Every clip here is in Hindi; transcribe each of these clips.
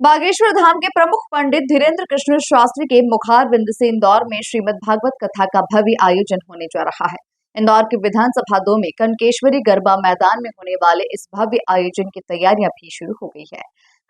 बागेश्वर धाम के प्रमुख पंडित धीरेन्द्र कृष्ण शास्त्री के मुखारविंद से इंदौर में श्रीमद् भागवत कथा का भव्य आयोजन होने जा रहा है। इंदौर के विधानसभा 2 में कनकेश्वरी गरबा मैदान में होने वाले इस भव्य आयोजन की तैयारियां भी शुरू हो गई है।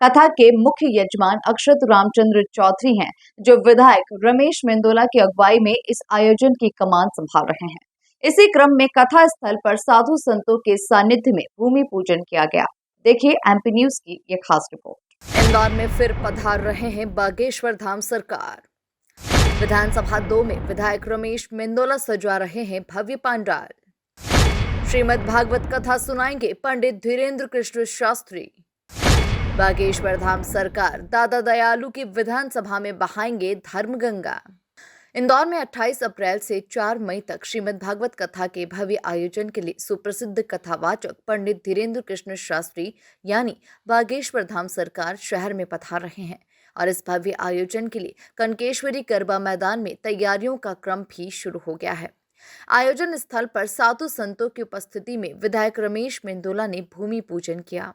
कथा के मुख्य यजमान अक्षत रामचंद्र चौधरी हैं, जो विधायक रमेश मेंदोला की अगुवाई में इस आयोजन की कमान संभाल रहे हैं। इसी क्रम में कथा स्थल पर साधु संतों के सानिध्य में भूमि पूजन किया गया। देखिए एमपी न्यूज की ये खास रिपोर्ट। इंदौर में फिर पधार रहे हैं बागेश्वर धाम सरकार। विधानसभा 2 में विधायक रमेश मेंदोला सजा रहे हैं भव्य पंडाल। श्रीमद् भागवत कथा सुनाएंगे पंडित धीरेन्द्र कृष्ण शास्त्री। बागेश्वर धाम सरकार दादा दयालु की विधानसभा में बहाएंगे धर्मगंगा। इंदौर में 28 अप्रैल से 4 मई तक श्रीमद् भागवत कथा के भव्य आयोजन के लिए सुप्रसिद्ध कथावाचक पंडित धीरेन्द्र कृष्ण शास्त्री यानी बागेश्वर धाम सरकार शहर में पधार रहे हैं और इस भव्य आयोजन के लिए कनकेश्वरी गरबा मैदान में तैयारियों का क्रम भी शुरू हो गया है। आयोजन स्थल पर साधु संतों की उपस्थिति में विधायक रमेश मेंदोला ने भूमि पूजन किया।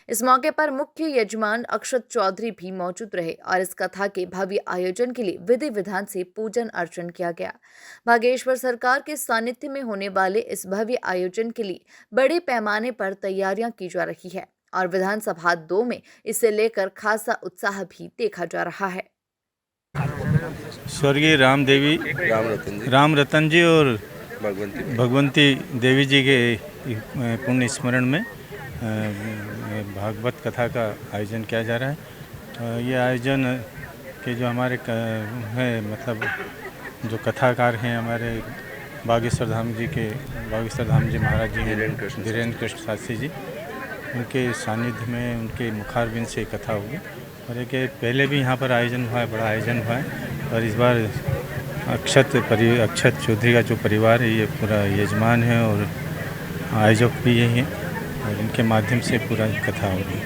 इस मौके पर मुख्य यजमान अक्षत चौधरी भी मौजूद रहे और इस कथा के भव्य आयोजन के लिए विधि विधान से पूजन अर्चन किया गया। बागेश्वर सरकार के सानिध्य में होने वाले इस भव्य आयोजन के लिए बड़े पैमाने पर तैयारियां की जा रही है और विधानसभा 2 में इसे लेकर खासा उत्साह भी देखा जा रहा है। स्वर्गीय राम रतन जी और भगवंती देवी जी के पुण्य स्मरण में भागवत कथा का आयोजन किया जा रहा है। ये आयोजन के जो हमारे है मतलब जो कथाकार हैं हमारे बागेश्वर धाम जी महाराज जी हैं धीरेन्द्र कृष्ण शास्त्री जी, उनके सानिध्य में उनके मुखारविंद से कथा होगी। और एक पहले भी यहाँ पर आयोजन हुआ है, बड़ा आयोजन हुआ है और इस बार अक्षत चौधरी का जो परिवार है ये पूरा यजमान है और आयोजक भी यही हैं और इनके माध्यम से पूरा कथा होगी।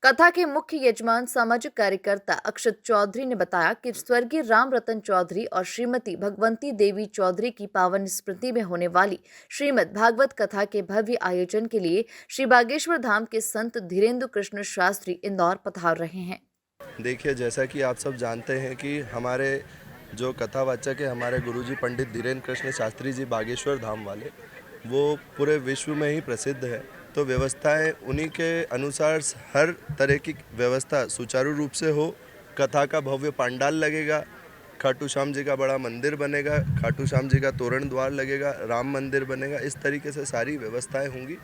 कथा के मुख्य यजमान सामाजिक कार्यकर्ता अक्षत चौधरी ने बताया कि स्वर्गीय राम रतन चौधरी और श्रीमती भगवंती देवी चौधरी की पावन स्मृति में होने वाली श्रीमद् भागवत कथा के भव्य आयोजन के लिए श्री बागेश्वर धाम के संत धीरेन्द्र कृष्ण शास्त्री इंदौर पधार रहे हैं। देखिए, जैसा कि आप सब जानते हैं कि हमारे जो कथावाचक है हमारे गुरुजी पंडित धीरेन्द्र कृष्ण शास्त्री जी बागेश्वर धाम वाले, वो पूरे विश्व में ही प्रसिद्ध है। तो व्यवस्थाएं उन्हीं के अनुसार हर तरह की व्यवस्था सुचारू रूप से हो। कथा का भव्य पंडाल लगेगा, खाटू श्याम जी का बड़ा मंदिर बनेगा, खाटू श्याम जी का तोरण द्वार लगेगा, राम मंदिर बनेगा। इस तरीके से सारी व्यवस्थाएं होंगी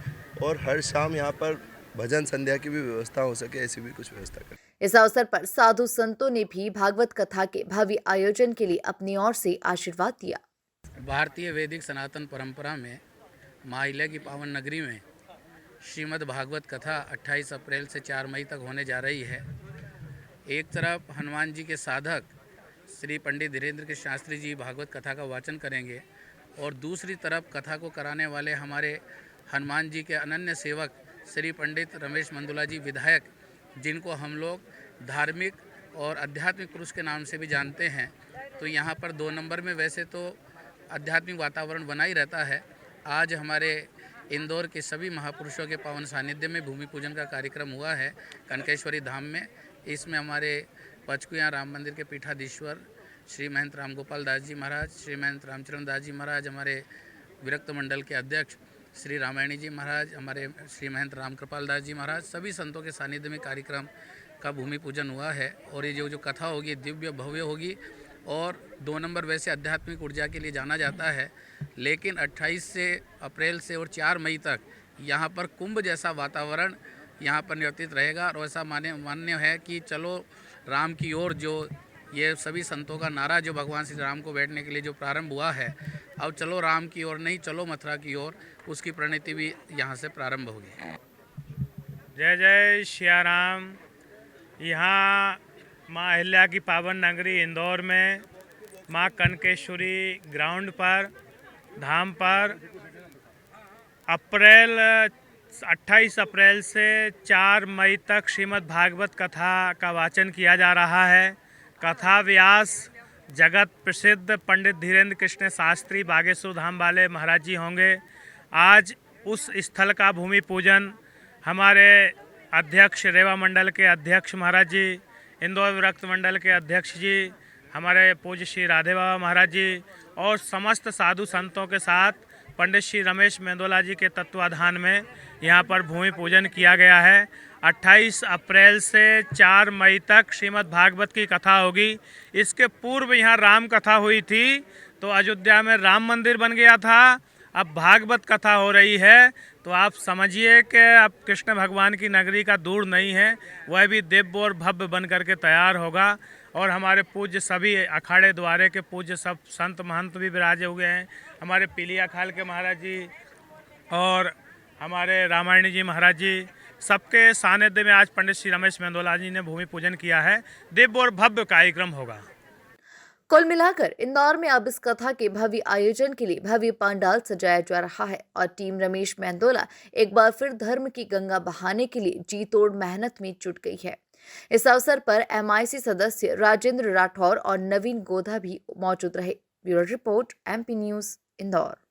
और हर शाम यहाँ पर भजन संध्या की भी व्यवस्था हो सके, ऐसी भी कुछ व्यवस्था करें। इस अवसर पर साधु संतों ने भी भागवत कथा के भव्य आयोजन के लिए अपनी ओर से आशीर्वाद दिया। भारतीय वैदिक सनातन परंपरा में माँ अहिल्या की पावन नगरी में श्रीमद् भागवत कथा 28 अप्रैल से 4 मई तक होने जा रही है। एक तरफ हनुमान जी के साधक श्री पंडित धीरेन्द्र कृष्ण शास्त्री जी भागवत कथा का वाचन करेंगे और दूसरी तरफ कथा को कराने वाले हमारे हनुमान जी के अनन्य सेवक श्री पंडित रमेश मेंदोला जी विधायक, जिनको हम लोग धार्मिक और आध्यात्मिक पुरुष के नाम से भी जानते हैं। तो यहाँ पर 2 नंबर में वैसे तो आध्यात्मिक वातावरण बना ही रहता है। आज हमारे इंदौर के सभी महापुरुषों के पावन सानिध्य में भूमि पूजन का कार्यक्रम हुआ है कनकेश्वरी धाम में। इसमें हमारे पचकुया राम मंदिर के पीठाधीश्वर श्री महंत राम गोपाल दास जी महाराज, श्री महंत रामचरण दास जी महाराज, हमारे विरक्त मंडल के अध्यक्ष श्री रामायणी जी महाराज, हमारे श्री महंत राम कृपाल दास जी महाराज, सभी संतों के सानिध्य में कार्यक्रम का भूमि पूजन हुआ है। और ये जो कथा होगी दिव्य भव्य होगी और 2 नंबर वैसे आध्यात्मिक ऊर्जा के लिए जाना जाता है, लेकिन 28 से अप्रैल से और 4 मई तक यहाँ पर कुंभ जैसा वातावरण यहाँ पर निर्वर्तित रहेगा और ऐसा मान्य है कि चलो राम की ओर जो ये सभी संतों का नारा जो भगवान श्री राम को बैठने के लिए जो प्रारंभ हुआ है, अब चलो राम की ओर नहीं चलो मथुरा की ओर, उसकी प्रणति भी यहाँ से प्रारंभ होगी। जय जय सिया राम। यहाँ माँ अहिल्या की पावन नगरी इंदौर में माँ कनकेश्वरी ग्राउंड पर धाम पर 28 अप्रैल से 4 मई तक श्रीमद् भागवत कथा का वाचन किया जा रहा है। कथा व्यास जगत प्रसिद्ध पंडित धीरेन्द्र कृष्ण शास्त्री बागेश्वर धाम वाले महाराज जी होंगे। आज उस स्थल का भूमि पूजन हमारे अध्यक्ष रेवा मंडल के अध्यक्ष महाराज जी, इंदौर विरक्त मंडल के अध्यक्ष जी, हमारे पूज्य श्री राधे बाबा महाराज जी और समस्त साधु संतों के साथ पंडित श्री रमेश मेंदोला जी के तत्वाधान में यहाँ पर भूमि पूजन किया गया है। 28 अप्रैल से 4 मई तक श्रीमद् भागवत की कथा होगी। इसके पूर्व यहाँ राम कथा हुई थी, तो अयोध्या में राम मंदिर बन गया था। अब भागवत कथा हो रही है, तो आप समझिए कि अब कृष्ण भगवान की नगरी का दूर नहीं है, वह भी दिव्य और भव्य बन करके तैयार होगा। और हमारे पूज्य सभी अखाड़े द्वारे के पूज्य सब संत महंत भी विराजे हुए हैं। हमारे पीलिया खाल के महाराज जी और हमारे रामायणी जी महाराज जी, सबके सानिध्य में आज पंडित श्री रमेश मेंदोला जी ने भूमि पूजन किया है। दिव्य और भव्य कार्यक्रम होगा। कुल मिलाकर इंदौर में अब इस कथा के भव्य आयोजन के लिए भव्य पंडाल सजाया जा रहा है और टीम रमेश मेंदोला एक बार फिर धर्म की गंगा बहाने के लिए जी तोड़ मेहनत में जुट गई है। इस अवसर पर MIC सदस्य राजेंद्र राठौर और नवीन गोधा भी मौजूद रहे। Bureau report MP news Indore.